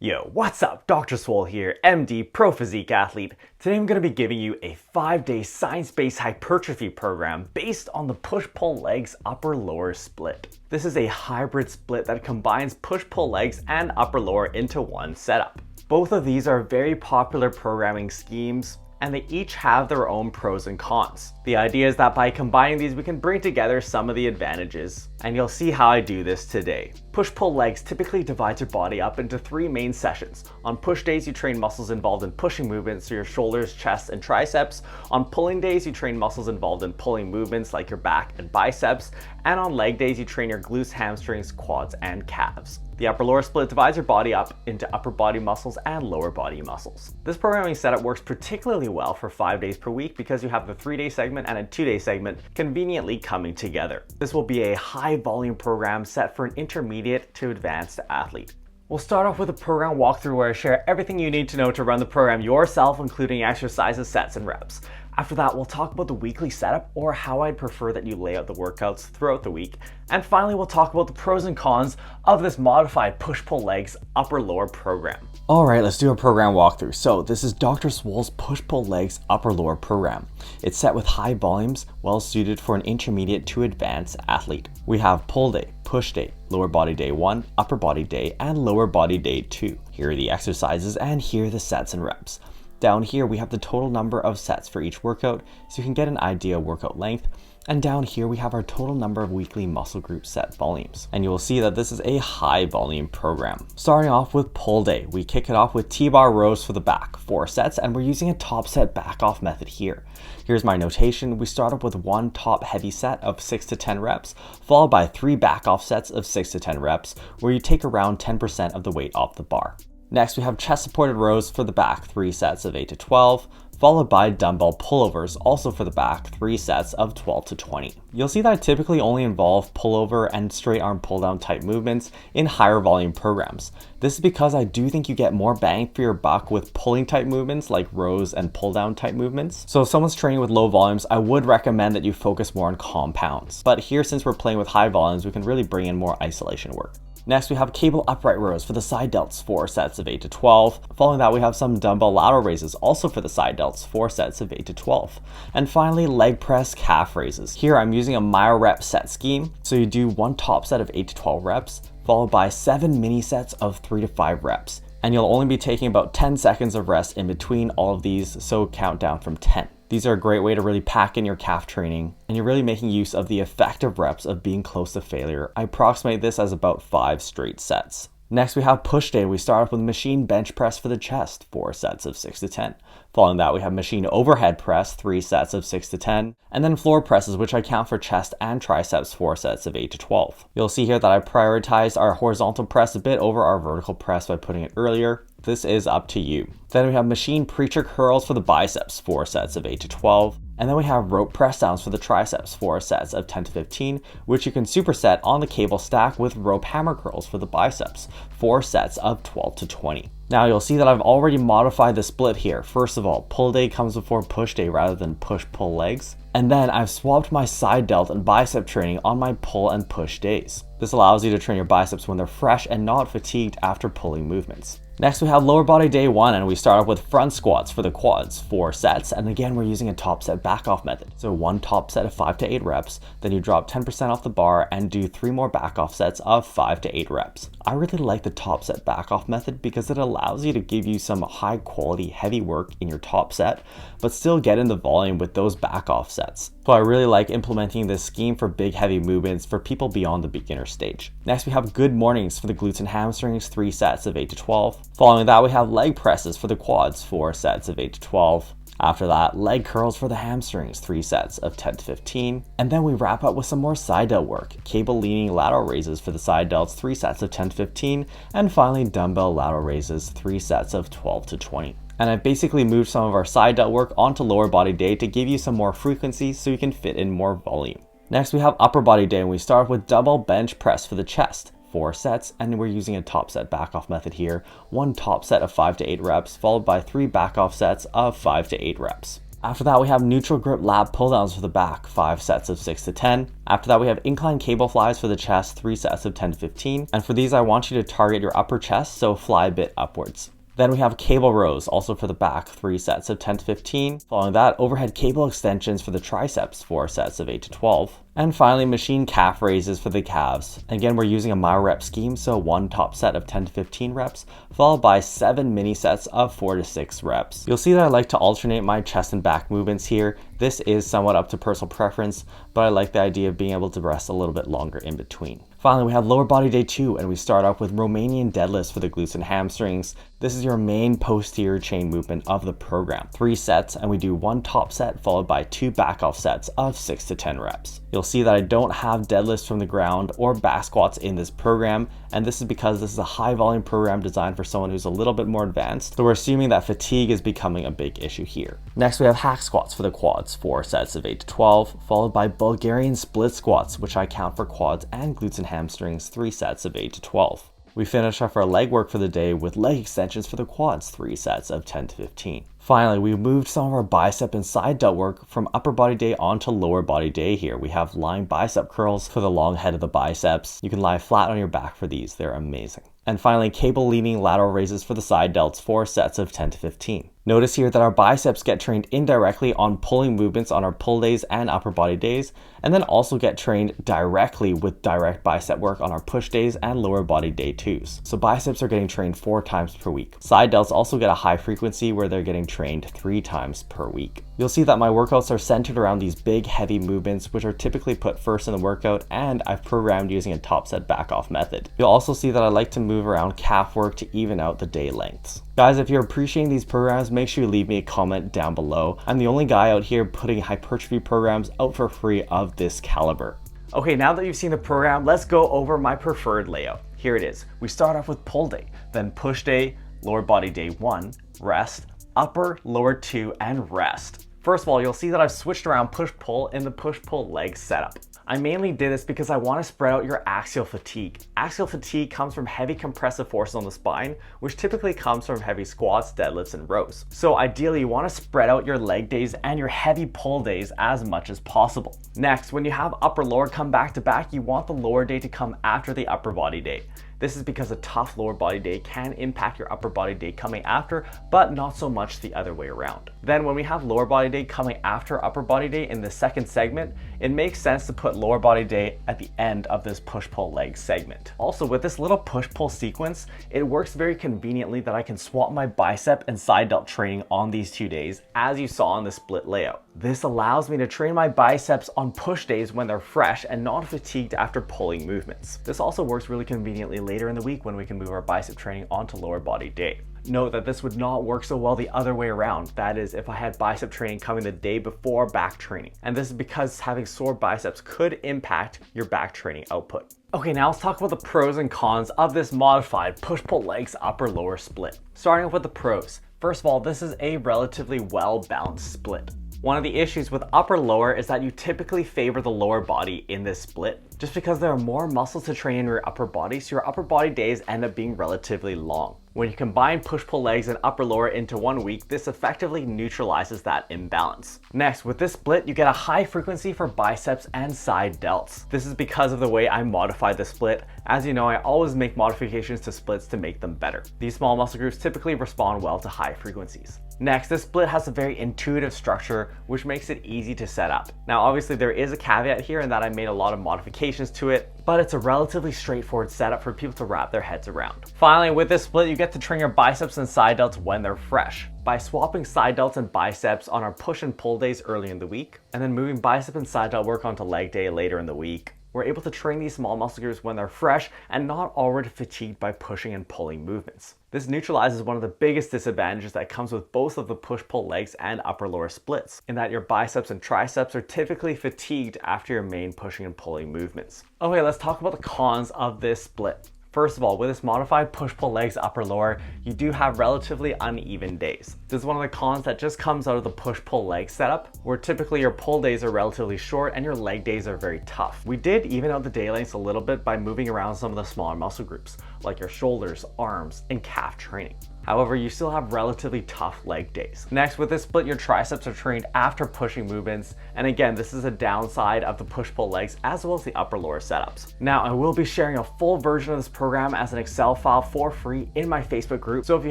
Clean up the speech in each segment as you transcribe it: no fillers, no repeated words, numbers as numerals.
Yo, what's up? Dr. Swole here, MD, pro physique athlete. Today I'm going to be giving you a 5-day science-based hypertrophy program based on the push-pull legs upper-lower split. This is a hybrid split that combines push-pull legs and upper-lower into one setup. Both of these are very popular programming schemes, and they each have their own pros and cons. The idea is that by combining these, we can bring together some of the advantages, and you'll see how I do this today. Push-pull legs typically divides your body up into 3 main sessions. On push days, you train muscles involved in pushing movements, so your shoulders, chest, and triceps. On pulling days, you train muscles involved in pulling movements like your back and biceps. And on leg days, you train your glutes, hamstrings, quads, and calves. The upper-lower split divides your body up into upper body muscles and lower body muscles. This programming setup works particularly well for 5 days per week because you have the 3-day segment and a 2-day segment conveniently coming together. This will be a high volume program set for an intermediate to advanced athlete. We'll start off with a program walkthrough where I share everything you need to know to run the program yourself, including exercises, sets, and reps. After that, we'll talk about the weekly setup or how I'd prefer that you lay out the workouts throughout the week. And finally, we'll talk about the pros and cons of this modified push-pull legs upper-lower program. All right, let's do a program walkthrough. So this is Dr. Swole's push-pull legs upper-lower program. It's set with high volumes, well suited for an intermediate to advanced athlete. We have pull day, push day, lower body day 1, upper body day, and lower body day 2. Here are the exercises and here are the sets and reps. Down here, we have the total number of sets for each workout, so you can get an idea of workout length. And down here, we have our total number of weekly muscle group set volumes. And you will see that this is a high volume program. Starting off with pull day, we kick it off with T-bar rows for the back, 4 sets, and we're using a top set back off method here. Here's my notation. We start off with 1 top heavy set of 6 to 10 reps, followed by 3 back off sets of 6 to 10 reps, where you take around 10% of the weight off the bar. Next, we have chest supported rows for the back, 3 sets of 8 to 12, followed by dumbbell pullovers, also for the back, 3 sets of 12 to 20. You'll see that I typically only involve pullover and straight arm pull down type movements in higher volume programs. This is because I do think you get more bang for your buck with pulling type movements like rows and pull down type movements. So if someone's training with low volumes, I would recommend that you focus more on compounds. But here, since we're playing with high volumes, we can really bring in more isolation work. Next, we have cable upright rows for the side delts, 4 sets of 8 to 12. Following that, we have some dumbbell lateral raises, also for the side delts, 4 sets of 8 to 12. And finally, leg press calf raises. Here, I'm using a myo rep set scheme. So you do 1 top set of 8 to 12 reps, followed by 7 mini sets of 3 to 5 reps. And you'll only be taking about 10 seconds of rest in between all of these, so count down from 10. These are a great way to really pack in your calf training, and you're really making use of the effective reps of being close to failure. I approximate this as about 5 straight sets. Next, we have push day. We start off with machine bench press for the chest, 4 sets of 6 to 10. Following that, we have machine overhead press, 3 sets of 6 to 10. And then floor presses, which I count for chest and triceps, 4 sets of 8 to 12. You'll see here that I prioritized our horizontal press a bit over our vertical press by putting it earlier. This is up to you. Then we have machine preacher curls for the biceps, 4 sets of 8 to 12. And then we have rope press downs for the triceps, 4 sets of 10 to 15, which you can superset on the cable stack with rope hammer curls for the biceps, 4 sets of 12 to 20. Now you'll see that I've already modified the split here. First of all, pull day comes before push day rather than push-pull legs. And then I've swapped my side delt and bicep training on my pull and push days. This allows you to train your biceps when they're fresh and not fatigued after pulling movements. Next, we have lower body day 1, and we start off with front squats for the quads, 4 sets, and again we're using a top set back off method. So 1 top set of 5 to 8 reps, then you drop 10% off the bar and do 3 more back off sets of 5 to 8 reps. I really like the top set back off method because it allows you to give you some high quality heavy work in your top set, but still get in the volume with those back off sets. So I really like implementing this scheme for big heavy movements for people beyond the beginner stage. Next, we have good mornings for the glutes and hamstrings, 3 sets of 8 to 12. Following that, we have leg presses for the quads, 4 sets of 8 to 12. After that, leg curls for the hamstrings, 3 sets of 10 to 15. And then we wrap up with some more side delt work, cable leaning lateral raises for the side delts, 3 sets of 10 to 15. And finally, dumbbell lateral raises, 3 sets of 12 to 20. And I've basically moved some of our side delt work onto lower body day to give you some more frequency so you can fit in more volume. Next, we have upper body day, and we start with double bench press for the chest, 4 sets, and we're using a top set back off method here. 1 top set of 5 to 8 reps, followed by 3 back off sets of 5 to 8 reps. After that, we have neutral grip lat pull downs for the back, 5 sets of 6 to 10. After that, we have incline cable flies for the chest, 3 sets of 10 to 15. And for these, I want you to target your upper chest, so fly a bit upwards. Then we have cable rows, also for the back, 3 sets of 10 to 15. Following that, overhead cable extensions for the triceps, 4 sets of 8 to 12. And finally, machine calf raises for the calves. Again, we're using a myo-rep scheme, so 1 top set of 10 to 15 reps, followed by 7 mini sets of 4 to 6 reps. You'll see that I like to alternate my chest and back movements here. This is somewhat up to personal preference, but I like the idea of being able to rest a little bit longer in between. Finally, we have lower body day 2, and we start off with Romanian deadlifts for the glutes and hamstrings. This is your main posterior chain movement of the program. 3 sets, and we do 1 top set followed by 2 back off sets of 6 to 10 reps. You'll see that I don't have deadlifts from the ground or back squats in this program, and this is because this is a high volume program designed for someone who's a little bit more advanced, so we're assuming that fatigue is becoming a big issue here. Next, we have hack squats for the quads, 4 sets of 8 to 12, followed by Bulgarian split squats, which I count for quads and glutes and hamstrings, 3 sets of 8 to 12. We finish off our leg work for the day with leg extensions for the quads, 3 sets of 10 to 15. Finally, we moved some of our bicep and side delt work from upper body day onto lower body day here. We have lying bicep curls for the long head of the biceps. You can lie flat on your back for these, they're amazing. And finally, cable leaning lateral raises for the side delts, 4 sets of 10 to 15. Notice here that our biceps get trained indirectly on pulling movements on our pull days and upper body days, and then also get trained directly with direct bicep work on our push days and lower body day 2s. So biceps are getting trained 4 times per week. Side delts also get a high frequency where they're getting trained 3 times per week. You'll see that my workouts are centered around these big heavy movements, which are typically put first in the workout, and I've programmed using a top set back off method. You'll also see that I like to move around calf work to even out the day lengths. Guys, if you're appreciating these programs, make sure you leave me a comment down below. I'm the only guy out here putting hypertrophy programs out for free of this caliber. Okay, now that you've seen the program, let's go over my preferred layout. Here it is. We start off with pull day, then push day, lower body day 1, rest, upper, lower 2, and rest. First of all, you'll see that I've switched around push-pull in the push-pull leg setup. I mainly did this because I want to spread out your axial fatigue. Axial fatigue comes from heavy compressive forces on the spine, which typically comes from heavy squats, deadlifts, and rows. So ideally, you want to spread out your leg days and your heavy pull days as much as possible. Next, when you have upper lower come back to back, you want the lower day to come after the upper body day. This is because a tough lower body day can impact your upper body day coming after, but not so much the other way around. Then when we have lower body day coming after upper body day in the second segment, it makes sense to put lower body day at the end of this push-pull leg segment. Also, with this little push-pull sequence, it works very conveniently that I can swap my bicep and side delt training on these 2 days, as you saw in the split layout. This allows me to train my biceps on push days when they're fresh and not fatigued after pulling movements. This also works really conveniently later in the week when we can move our bicep training onto lower body day. Note that this would not work so well the other way around. That is, if I had bicep training coming the day before back training. And this is because having sore biceps could impact your back training output. Okay, now let's talk about the pros and cons of this modified push-pull legs upper-lower split. Starting off with the pros. First of all, this is a relatively well-balanced split. One of the issues with upper-lower is that you typically favor the lower body in this split, just because there are more muscles to train in your upper body, so your upper body days end up being relatively long. When you combine push-pull legs and upper-lower into 1 week, this effectively neutralizes that imbalance. Next, with this split, you get a high frequency for biceps and side delts. This is because of the way I modified the split. As you know, I always make modifications to splits to make them better. These small muscle groups typically respond well to high frequencies. Next, this split has a very intuitive structure, which makes it easy to set up. Now, obviously there is a caveat here in that I made a lot of modifications to it, but it's a relatively straightforward setup for people to wrap their heads around. Finally, with this split, you get to train your biceps and side delts when they're fresh. By swapping side delts and biceps on our push and pull days early in the week, and then moving bicep and side delt work onto leg day later in the week, we're able to train these small muscle groups when they're fresh and not already fatigued by pushing and pulling movements. This neutralizes one of the biggest disadvantages that comes with both of the push-pull legs and upper-lower splits, in that your biceps and triceps are typically fatigued after your main pushing and pulling movements. Okay, let's talk about the cons of this split. First of all, with this modified push-pull legs upper-lower, you do have relatively uneven days. This is one of the cons that just comes out of the push-pull leg setup, where typically your pull days are relatively short and your leg days are very tough. We did even out the day lengths a little bit by moving around some of the smaller muscle groups. like your shoulders, arms, and calf training. However, you still have relatively tough leg days. Next, with this split, your triceps are trained after pushing movements. And again, this is a downside of the push-pull legs as well as the upper-lower setups. Now, I will be sharing a full version of this program as an Excel file for free in my Facebook group. So if you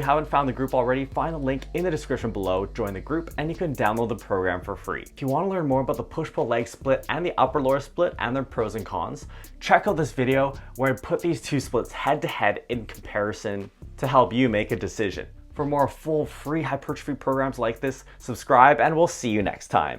haven't found the group already, find the link in the description below, join the group, and you can download the program for free. If you want to learn more about the push-pull leg split and the upper-lower split and their pros and cons, check out this video where I put these two splits head-to-head in comparison to help you make a decision. For more full free hypertrophy programs like this, subscribe and we'll see you next time.